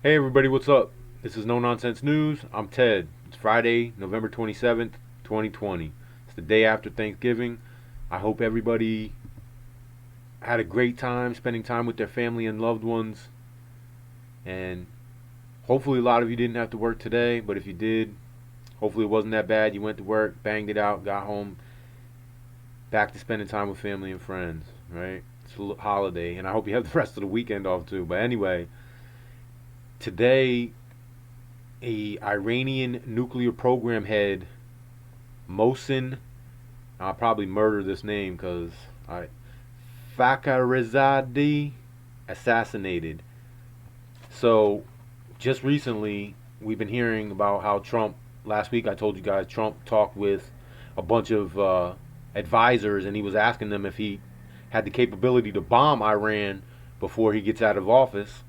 Hey everybody, what's up? This is No Nonsense News. I'm Ted. It's Friday, November 27th, 2020. It's the day after Thanksgiving. I hope everybody had a great time spending time with their family and loved ones. And hopefully, a lot of you didn't have to work today, but if you did, hopefully it wasn't that bad. You went to work, banged it out, got home, back to spending time with family and friends, right? It's a holiday, and I hope you have the rest of the weekend off too. But anyway, today a Iranian nuclear program head, Mohsen, I'll probably murder this name because I Fakhrizadeh, assassinated. So just recently we've been hearing about how Trump, last week I told you guys Trump talked with a bunch of advisors, and he was asking them if he had the capability to bomb Iran before he gets out of office,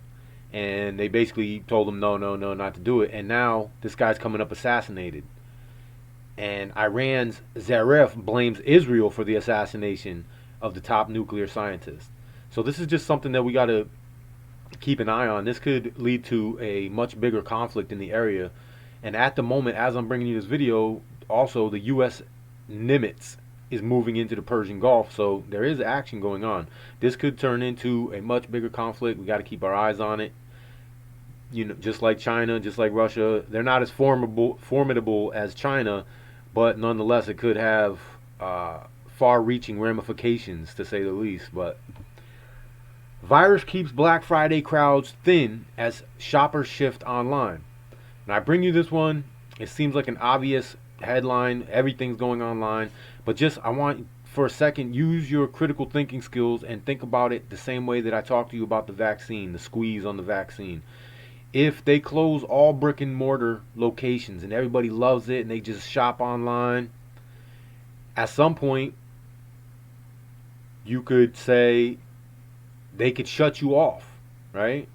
and they basically told him no, no, no, not to do it. And now this guy's coming up assassinated, and Iran's Zarif blames Israel for the assassination of the top nuclear scientist. So this is just something that we got to keep an eye on. This could lead to a much bigger conflict in the area. And at the moment, as I'm bringing you this video, also the U.S. Nimitz is moving into the Persian Gulf, so there is action going on. This could turn into a much bigger conflict. We got to keep our eyes on it. You know, just like China, just like Russia, they're not as formidable as China, but nonetheless, it could have far-reaching ramifications, to say the least. But virus keeps Black Friday crowds thin as shoppers shift online. And I bring you this one. It seems like an obvious headline. Everything's going online, but just I want for a second use your critical thinking skills and think about it the same way that I talked to you about the vaccine, the squeeze on the vaccine. If they close all brick and mortar locations and everybody loves it and they just shop online, at some point you could say they could shut you off, right?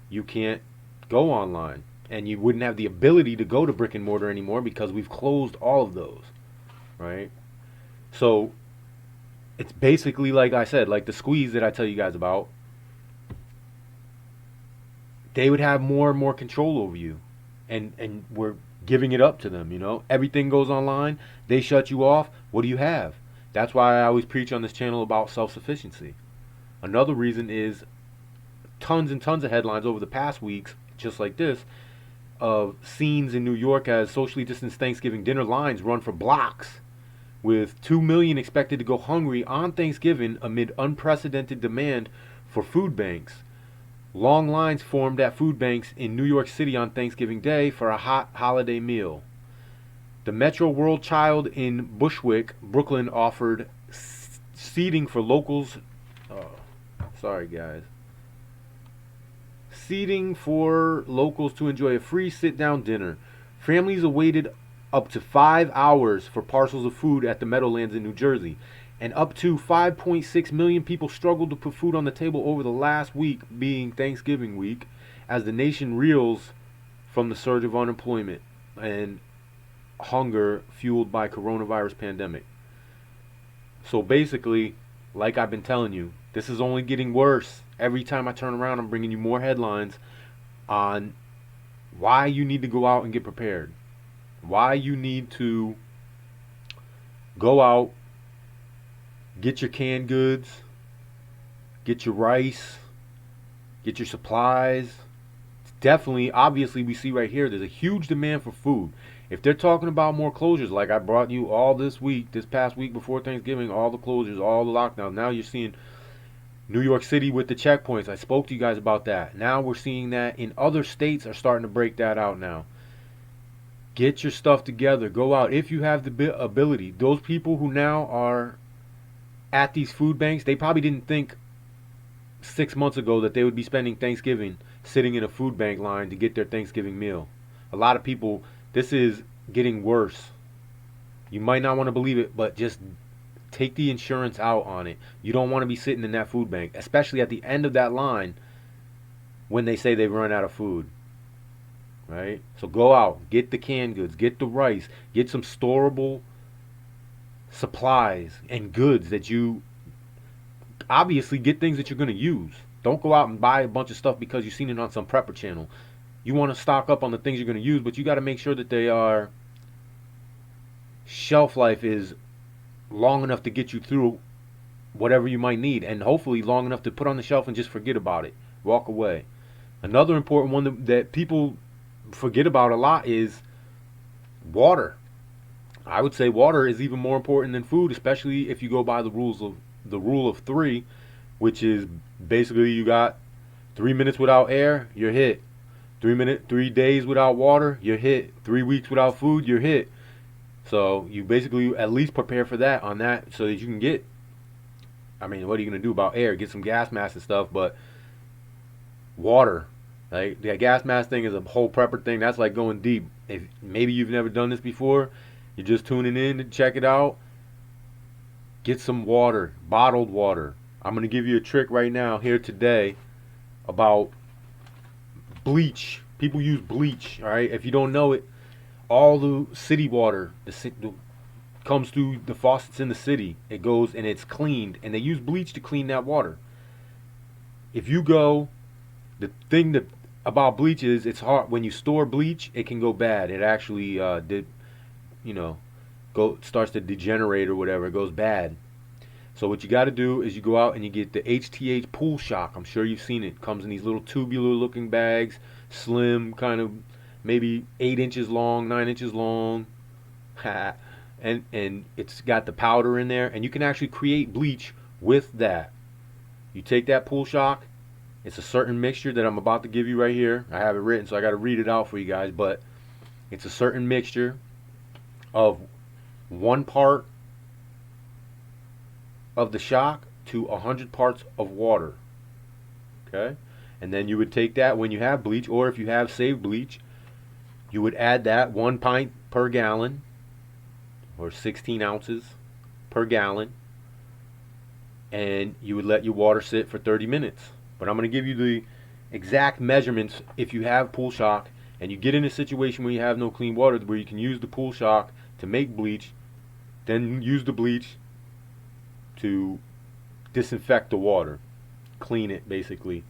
You can't go online and you wouldn't have the ability to go to brick and mortar anymore because we've closed all of those, right? So it's basically like I said, like the squeeze that I tell you guys about. They would have more and more control over you, and we're giving it up to them. You know, everything goes online. They shut you off. What do you have? That's why I always preach on this channel about self-sufficiency. Another reason is tons and tons of headlines over the past weeks, just like this, of scenes in New York as socially distanced Thanksgiving dinner lines run for blocks, with 2 million expected to go hungry on Thanksgiving amid unprecedented demand for food banks. Long lines formed at food banks in New York City on Thanksgiving Day for a hot holiday meal. The Metro World Child in Bushwick, Brooklyn, offered seating for locals. Oh, sorry, guys. Seating for locals to enjoy a free sit-down dinner. Families awaited up to 5 hours for parcels of food at the Meadowlands in New Jersey, and up to 5.6 million people struggled to put food on the table over the last week, being Thanksgiving week, as the nation reels from the surge of unemployment and hunger fueled by coronavirus pandemic. So basically, like I've been telling you, this is only getting worse. Every time I turn around, I'm bringing you more headlines on why you need to go out and get prepared. Why you need to go out, get your canned goods, get your rice, get your supplies. It's definitely, obviously, we see right here, there's a huge demand for food. If they're talking about more closures, like I brought you all this week, this past week before Thanksgiving, all the closures, all the lockdowns. Now you're seeing New York City with the checkpoints. I spoke to you guys about that. Now we're seeing that in other states are starting to break that out now. Get your stuff together. Go out if you have the ability. Those people who now are at these food banks, they probably didn't think 6 months ago that they would be spending Thanksgiving sitting in a food bank line to get their Thanksgiving meal. A lot of people, this is getting worse. You might not want to believe it, but just take the insurance out on it. You don't want to be sitting in that food bank, especially at the end of that line when they say they've run out of food. Right? So go out, get the canned goods, get the rice, get some storable supplies and goods that you obviously get things that you're going to use. Don't go out and buy a bunch of stuff because you've seen it on some prepper channel. You want to stock up on the things you're going to use, but you got to make sure that they are shelf life is long enough to get you through whatever you might need, and hopefully long enough to put on the shelf and just forget about it, walk away. Another important one that people forget about a lot is water. I would say water is even more important than food, especially if you go by the rule of three, which is basically you got 3 minutes without air, you're hit. 3 days without water, you're hit. 3 weeks without food, you're hit. So you basically at least prepare for that on that so that you can get. I mean, what are you gonna do about air? Get some gas masks and stuff, but water. Like the gas mask thing is a whole prepper thing. That's like going deep. If maybe you've never done this before, you're just tuning in to check it out. Get some water, bottled water. I'm gonna give you a trick right now here today about bleach. People use bleach. All right, if you don't know it, all the city water comes through the faucets in the city. It goes and it's cleaned, and they use bleach to clean that water. If you go, the thing that about bleach is it's hard when you store bleach. It can go bad. It actually starts to degenerate or whatever. It goes bad. So what you got to do is you go out and you get the HTH pool shock. I'm sure you've seen it. Comes in these little tubular looking bags, slim, kind of maybe 8 inches long, 9 inches long, and it's got the powder in there, and you can actually create bleach with that. You take that pool shock. It's a certain mixture that I'm about to give you right here. I have it written, so I got to read it out for you guys, but it's a certain mixture of 1 part of the shock to 100 parts of water. Okay? And then you would take that when you have bleach, or if you have saved bleach, you would add that 1 pint per gallon, or 16 ounces per gallon, and you would let your water sit for 30 minutes. But I'm going to give you the exact measurements if you have pool shock and you get in a situation where you have no clean water, where you can use the pool shock to make bleach, then use the bleach to disinfect the water, clean it basically.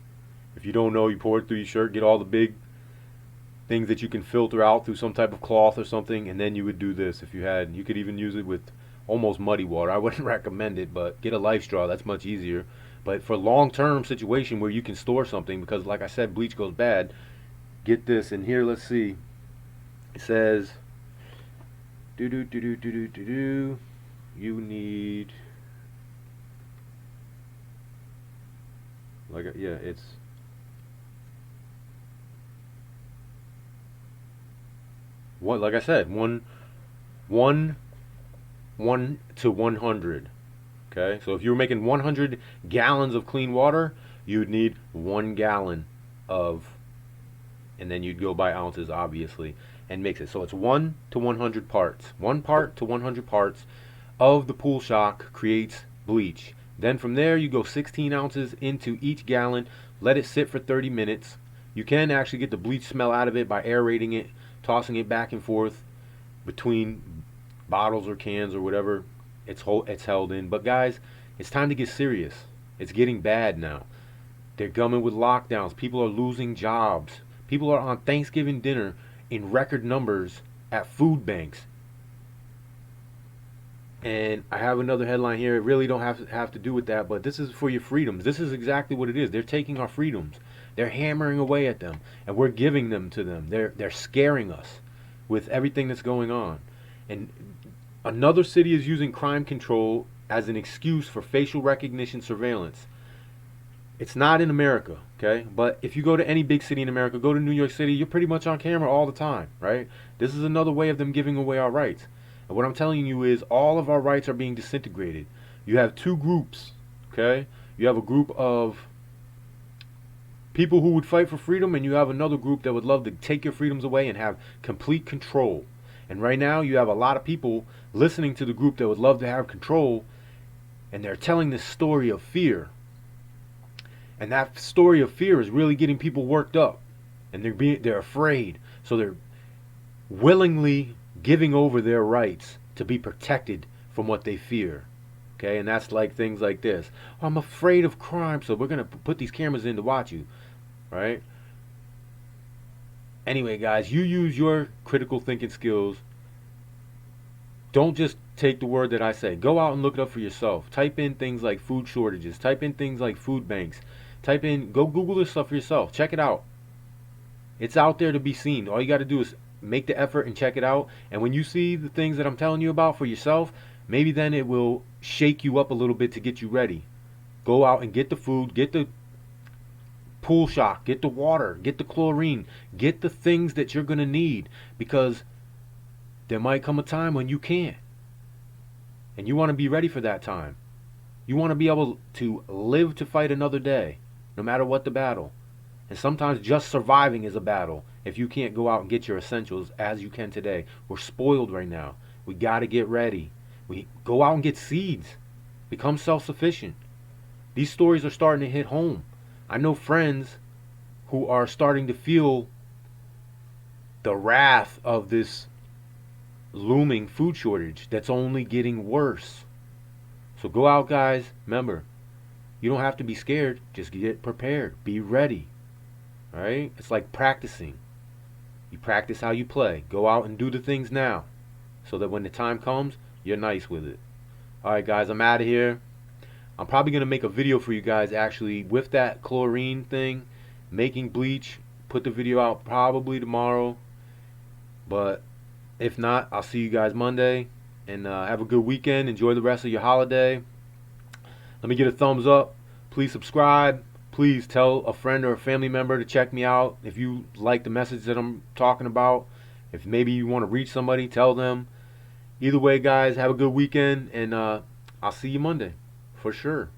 If you don't know, you pour it through your shirt, get all the big things that you can filter out through some type of cloth or something, and then you would do this. If you had, you could even use it with almost muddy water. I wouldn't recommend it, but get a life straw. That's much easier. But for long-term situation where you can store something, because like I said, bleach goes bad, get this. And here, let's see. It says, you need, it's what, like I said, one to 100. Okay, so if you were making 100 gallons of clean water, you'd need 1 gallon of, and then you'd go by ounces, obviously, and mix it. So it's 1 to 100 parts. 1 part to 100 parts of the pool shock creates bleach. Then from there, you go 16 ounces into each gallon, let it sit for 30 minutes. You can actually get the bleach smell out of it by aerating it, tossing it back and forth between bottles or cans or whatever it's held in. But guys, it's time to get serious. It's getting bad now. They're coming with lockdowns. People are losing jobs. People are on Thanksgiving dinner in record numbers at food banks. And I have another headline here. It really don't have to do with that, but this is for your freedoms. This is exactly what it is. They're taking our freedoms. They're hammering away at them, and we're giving them to them. They're scaring us with everything that's going on. And another city is using crime control as an excuse for facial recognition surveillance. It's not in America, okay? But if you go to any big city in America, go to New York City, you're pretty much on camera all the time, right? This is another way of them giving away our rights. And what I'm telling you is all of our rights are being disintegrated. You have 2 groups, okay? You have a group of people who would fight for freedom, and you have another group that would love to take your freedoms away and have complete control. And right now you have a lot of people listening to the group that would love to have control, and they're telling this story of fear. And that story of fear is really getting people worked up, and they're afraid. So they're willingly giving over their rights to be protected from what they fear. Okay, and that's like things like this. Oh, I'm afraid of crime, so we're gonna put these cameras in to watch you, right? Anyway, guys, you use your critical thinking skills. Don't just take the word that I say. Go out and look it up for yourself. Type in things like food shortages. Type in things like food banks. Go Google this stuff for yourself. Check it out. It's out there to be seen. All you got to do is make the effort and check it out. And when you see the things that I'm telling you about for yourself, maybe then it will shake you up a little bit to get you ready. Go out and get the food, get the pool shock, get the water, get the chlorine, get the things that you're going to need, because there might come a time when you can't. And you want to be ready for that time. You want to be able to live to fight another day, no matter what the battle. And sometimes just surviving is a battle if you can't go out and get your essentials as you can today. We're spoiled right now. We got to get ready. We go out and get seeds. Become self-sufficient. These stories are starting to hit home. I know friends who are starting to feel the wrath of this looming food shortage that's only getting worse. So go out, guys. Remember, you don't have to be scared. Just get prepared. Be ready. All right? It's like practicing. You practice how you play. Go out and do the things now so that when the time comes, you're nice with it. All right, guys, I'm out of here. I'm probably going to make a video for you guys actually with that chlorine thing, making bleach. Put the video out probably tomorrow. But if not, I'll see you guys Monday. And have a good weekend. Enjoy the rest of your holiday. Let me get a thumbs up. Please subscribe. Please tell a friend or a family member to check me out. If you like the message that I'm talking about, if maybe you want to reach somebody, tell them. Either way, guys, have a good weekend. And I'll see you Monday for sure.